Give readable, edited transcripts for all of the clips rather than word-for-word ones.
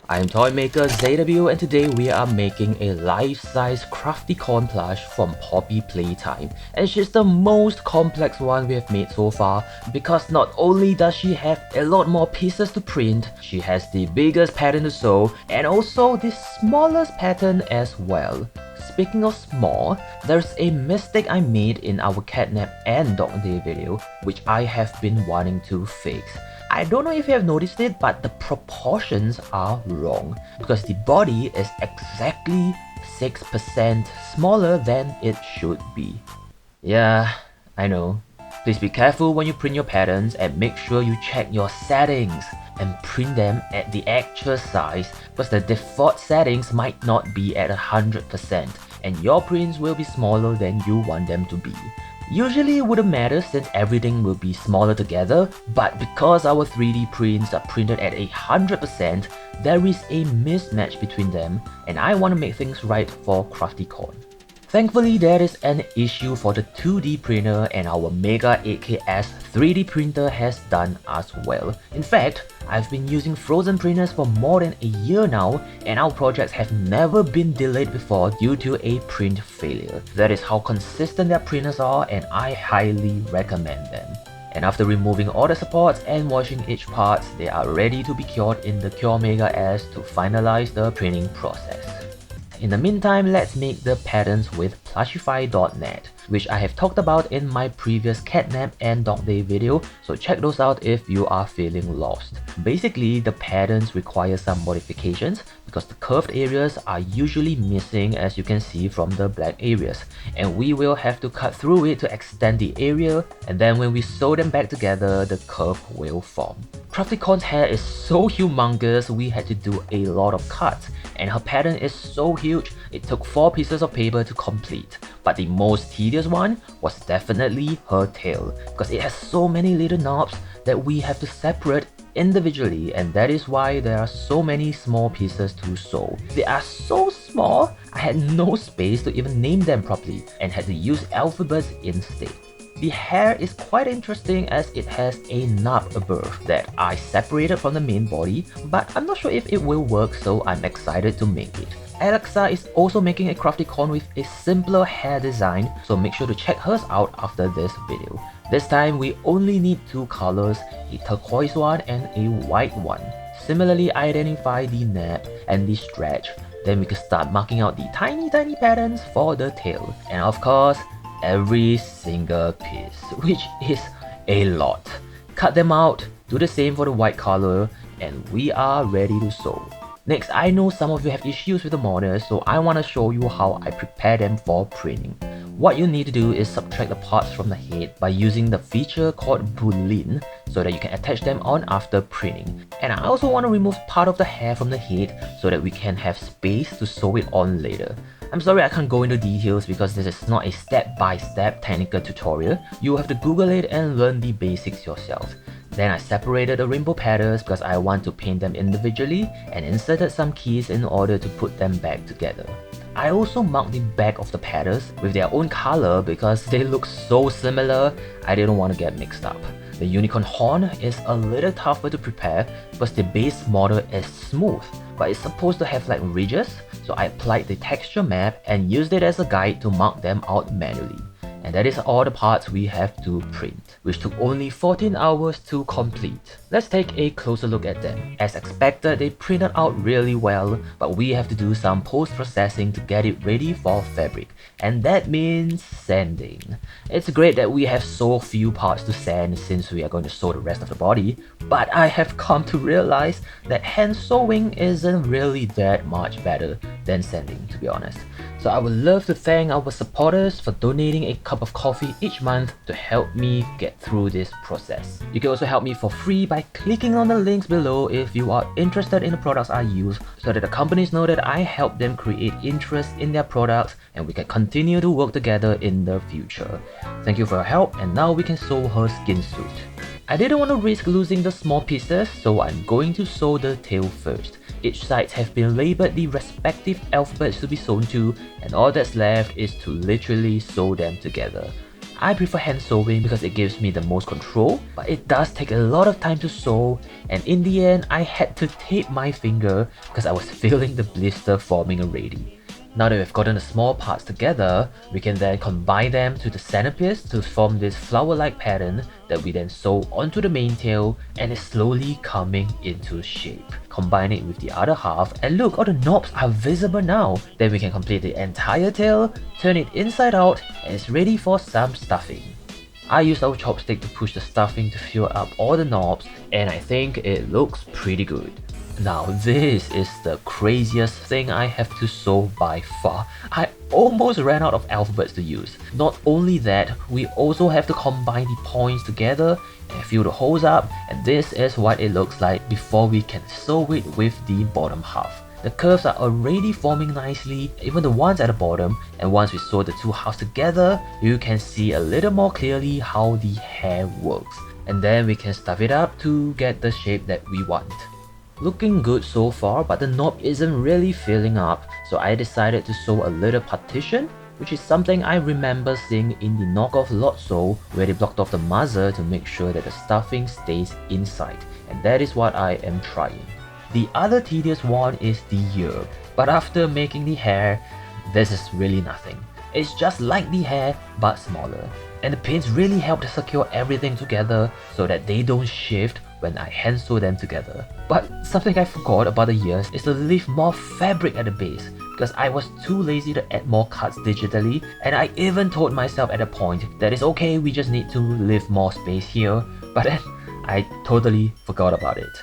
I'm toy maker ZW and today we are making a life-size CraftyCorn Plush from Poppy Playtime, and she's the most complex one we have made so far because not only does she have a lot more pieces to print, she has the biggest pattern to sew and also the smallest pattern as well. Speaking of small, there's a mistake I made in our catnap and dog day video which I have been wanting to fix. I don't know if you have noticed it, but the proportions are wrong because the body is exactly 6% smaller than it should be. Yeah, I know. Please be careful when you print your patterns and make sure you check your settings and print them at the actual size because the default settings might not be at 100% and your prints will be smaller than you want them to be. Usually it wouldn't matter since everything will be smaller together, but because our 3D prints are printed at 100%, there is a mismatch between them and I want to make things right for CraftyCorn. Thankfully, there is an issue for the 2D printer and our Mega 8KS 3D printer has done as well. In fact, I've been using Phrozen printers for more than a year now and our projects have never been delayed before due to a print failure. That is how consistent their printers are and I highly recommend them. And after removing all the supports and washing each parts, they are ready to be cured in the Cure Mega S to finalize the printing process. In the meantime, let's make the patterns with Plushify.net, which I have talked about in my previous catnap and dog day video, so check those out if you are feeling lost. Basically, the patterns require some modifications because the curved areas are usually missing as you can see from the black areas, and we will have to cut through it to extend the area, and then when we sew them back together, the curve will form. CraftyCorn's hair is so humongous, we had to do a lot of cuts, and her pattern is so huge, it took 4 pieces of paper to complete. But the most tedious one was definitely her tail, because it has so many little knobs that we have to separate individually, and that is why there are so many small pieces to sew. They are so small, I had no space to even name them properly and had to use alphabets instead. The hair is quite interesting as it has a knob above that I separated from the main body, but I'm not sure if it will work, so I'm excited to make it. Alexa is also making a CraftyCorn with a simpler hair design, so make sure to check hers out after this video. This time we only need 2 colors, a turquoise one and a white one. Similarly, identify the nap and the stretch, then we can start marking out the tiny patterns for the tail. And of course, every single piece, which is a lot. Cut them out, do the same for the white color, and we are ready to sew. Next, I know some of you have issues with the models, so I want to show you how I prepare them for printing. What you need to do is subtract the parts from the head by using the feature called Boolean so that you can attach them on after printing. And I also want to remove part of the hair from the head so that we can have space to sew it on later. I'm sorry I can't go into details because this is not a step-by-step technical tutorial. You have to Google it and learn the basics yourself. Then I separated the rainbow patterns because I want to paint them individually and inserted some keys in order to put them back together. I also marked the back of the patterns with their own color because they look so similar, I didn't want to get mixed up. The unicorn horn is a little tougher to prepare because the base model is smooth, but it's supposed to have like ridges, so I applied the texture map and used it as a guide to mark them out manually. And that is all the parts we have to print, which took only 14 hours to complete. Let's take a closer look at them. As expected, they printed out really well, but we have to do some post-processing to get it ready for fabric, and that means sanding. It's great that we have so few parts to sand since we are going to sew the rest of the body, but I have come to realize that hand sewing isn't really that much better than sanding, to be honest. So I would love to thank our supporters for donating a cup of coffee each month to help me get through this process. You can also help me for free by clicking on the links below if you are interested in the products I use, so that the companies know that I help them create interest in their products and we can continue to work together in the future. Thank you for your help, and now we can sew her skin suit. I didn't want to risk losing the small pieces, so I'm going to sew the tail first. Each side have been labelled the respective alphabets to be sewn to, and all that's left is to literally sew them together. I prefer hand sewing because it gives me the most control, but it does take a lot of time to sew, and in the end I had to tape my finger because I was feeling the blister forming already. Now that we've gotten the small parts together, we can then combine them to the centerpiece to form this flower-like pattern that we then sew onto the main tail, and it's slowly coming into shape. Combine it with the other half, and look, all the knobs are visible now. Then we can complete the entire tail, turn it inside out, and it's ready for some stuffing. I used our chopstick to push the stuffing to fill up all the knobs, and I think it looks pretty good. Now this is the craziest thing I have to sew by far. I almost ran out of alphabets to use. Not only that, we also have to combine the points together and fill the holes up, and this is what it looks like before we can sew it with the bottom half. The curves are already forming nicely, even the ones at the bottom, and once we sew the two halves together, you can see a little more clearly how the hair works. And then we can stuff it up to get the shape that we want. Looking good so far, but the knob isn't really filling up, so I decided to sew a little partition, which is something I remember seeing in the knockoff Lotso, where they blocked off the muzzle to make sure that the stuffing stays inside, and that is what I am trying. The other tedious one is the ear, but after making the hair, this is really nothing. It's just like the hair, but smaller. And the pins really help to secure everything together so that they don't shift when I hand sew them together. But something I forgot about the ears is to leave more fabric at the base, because I was too lazy to add more cuts digitally, and I even told myself at a point that it's okay, we just need to leave more space here, but then I totally forgot about it.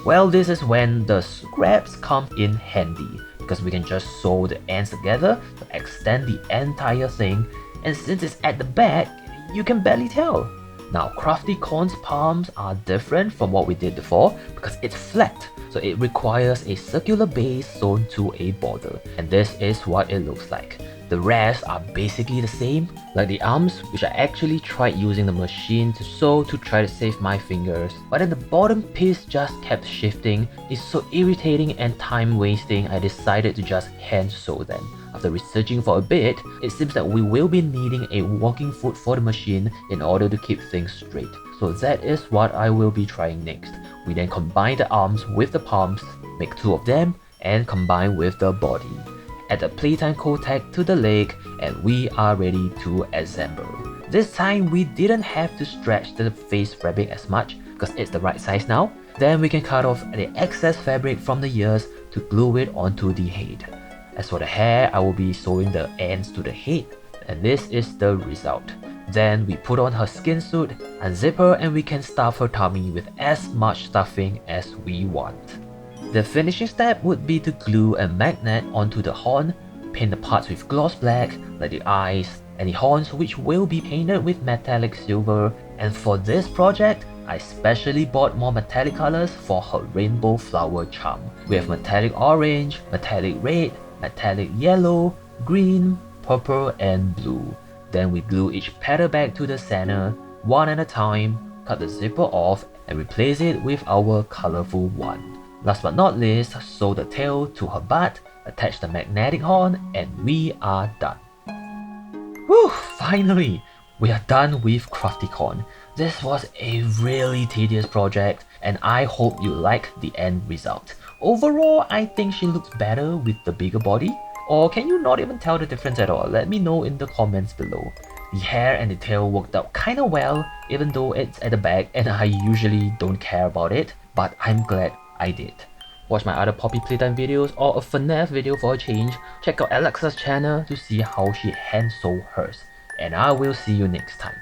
Well, this is when the scraps come in handy, because we can just sew the ends together to extend the entire thing, and since it's at the back, you can barely tell. Now, CraftyCorn's palms are different from what we did before because it's flat, so it requires a circular base sewn to a border, and this is what it looks like. The rest are basically the same, like the arms, which I actually tried using the machine to sew to try to save my fingers, but then the bottom piece just kept shifting. It's so irritating and time wasting, I decided to just hand sew them. After researching for a bit, it seems that we will be needing a walking foot for the machine in order to keep things straight. So that is what I will be trying next. We then combine the arms with the palms, make two of them, and combine with the body. Add the Playtime coat tag to the leg, and we are ready to assemble. This time we didn't have to stretch the face fabric as much because it's the right size now. Then we can cut off the excess fabric from the ears to glue it onto the head. As for the hair, I will be sewing the ends to the head, and this is the result. Then we put on her skin suit, unzip her, and we can stuff her tummy with as much stuffing as we want. The finishing step would be to glue a magnet onto the horn, paint the parts with gloss black, like the eyes and the horns, which will be painted with metallic silver. And for this project, I specially bought more metallic colors for her rainbow flower charm. We have metallic orange, metallic red, metallic yellow, green, purple, and blue. Then we glue each petal back to the center, one at a time, cut the zipper off, and replace it with our colorful one. Last but not least, sew the tail to her butt, attach the magnetic horn, and we are done. Whew, finally! We are done with CraftyCorn. This was a really tedious project, and I hope you like the end result. Overall, I think she looks better with the bigger body. Or can you not even tell the difference at all? Let me know in the comments below. The hair and the tail worked out kinda well, even though it's at the back and I usually don't care about it, but I'm glad I did. Watch my other Poppy Playtime videos or a FNAF video for a change. Check out Alexa's channel to see how she hand sew hers. And I will see you next time.